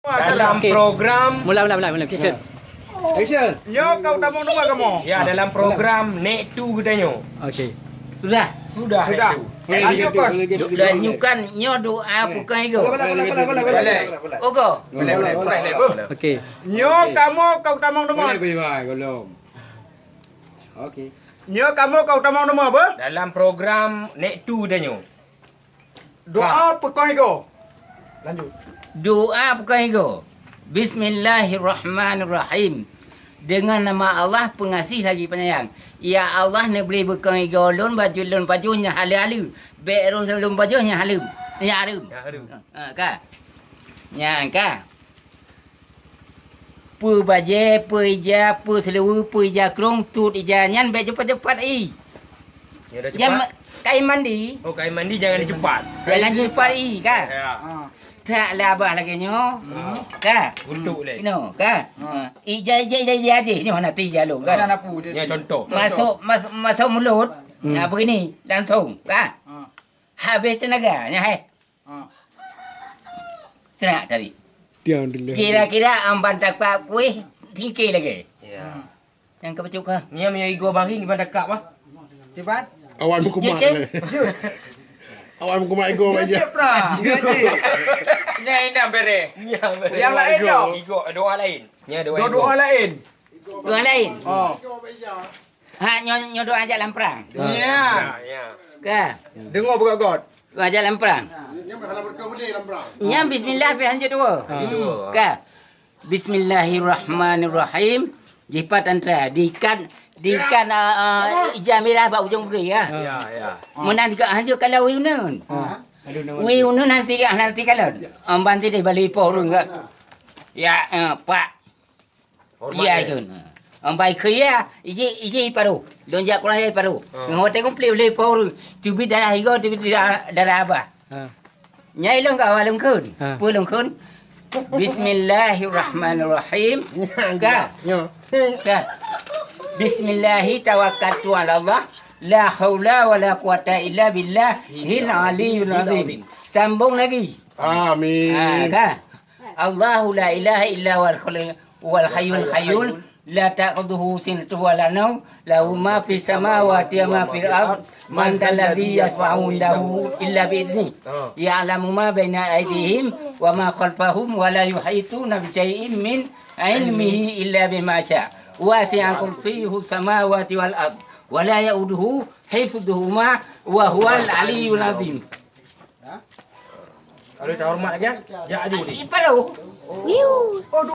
Dalam program Mula. Action. Action. Yo kau tak mau dengar kamu. ya dalam program Nek Tu katanya. Okey. Sudah Sudah. Nek Tu. Lanjut kau. Dah nyukan nyo doa bukan ego. Boleh. Ogo. Boleh. Okey. Yo kamu kau tak mau dengar. Okey. Yo kamu kau tak mau dengar apa? Dalam program Nek Tu katanya. Doa pekan ego. Lanjut. Doa bukan ego. Bismillahirrahmanirrahim. Dengan nama Allah pengasih lagi penyayang. Ya Allah ni beri bukan ego lun bajunya halu-halu. Beru lun bajunya halu. Ya halu. Ka. Nya ka. Pu baje, pu ija, pu selewu, pu ija krong, tut ija nyan be cepat-cepat i. Ya dah Jam cepat. kain mandi. Oh, kain mandi jangan cepat. Jangan cepat i ka. Ya. Tak labah lagi nyo. Ka. Untuk le. No, ka. Ija aja. Ni mana ti jalu Kan kan. anak pu je. Ya contoh. Masuk mulut. Nah begini langsung ka. Habis tenaga. Nya hai. Cerak tadi. Diam dulu. Kira-kira amban tak pak kuih tinggi lagi. Ya. Yang kepecuk ka. Ni yang igo bagi gimana dekat bah? Cepat. Awal muka mak Cik. le. Awal muka mak ego aja. Cepat pra. Nyai nak bere. Yang lain yo. Igo doa lain. Ni doa. Doa lain. Dua lain. Oh. Ha nyo doa aja lamprang. Ya. Ya. Ka. Dengar berat-berat. Doa aja lamprang. Yang hala berkau benda dalam perang. Nya bismillah fi hanja dua. Ka. Bismillahirrahmanirrahim. Jipat antara dikan ijamira ba ujung beri ya. Ya. Menan juga hanja kalau wiunun. Wiunun nanti kalau. Banti dia balik porun ke. Ya pak. Ya kan. Baik kaya iji paru. Donjak kulai paru. Ngote komplit beli porun. Tubi darah higo tubi darah apa. Nyai long ka walung kun. Pulung kun. Bismillahirrahmanirrahim. Ka. Ka. Bismillahi tawakkaltu ala Allah. La haula wa la quwata illa billahil aliyyil azim. Sambung lagi. Amin. Ka. Allahu la ilaha illa wal hayyul qayyum. La ta'khudhuhu sinatun wa la nawm. Lahu ma fis samawati wa ma fil ard. Man alladhi yashfa'u indahu illa bi idzni. Ya'lamu ma baina aydihim wa ma khalfahum wa la yuhituna bi shay'in min ilmihi illa bima syaa. واسع كرسيه السماوات والأرض ولا يؤوده حفظهما وهو العلي العظيم. Kalau tak hormat lagi, ya aju ni. Iparu.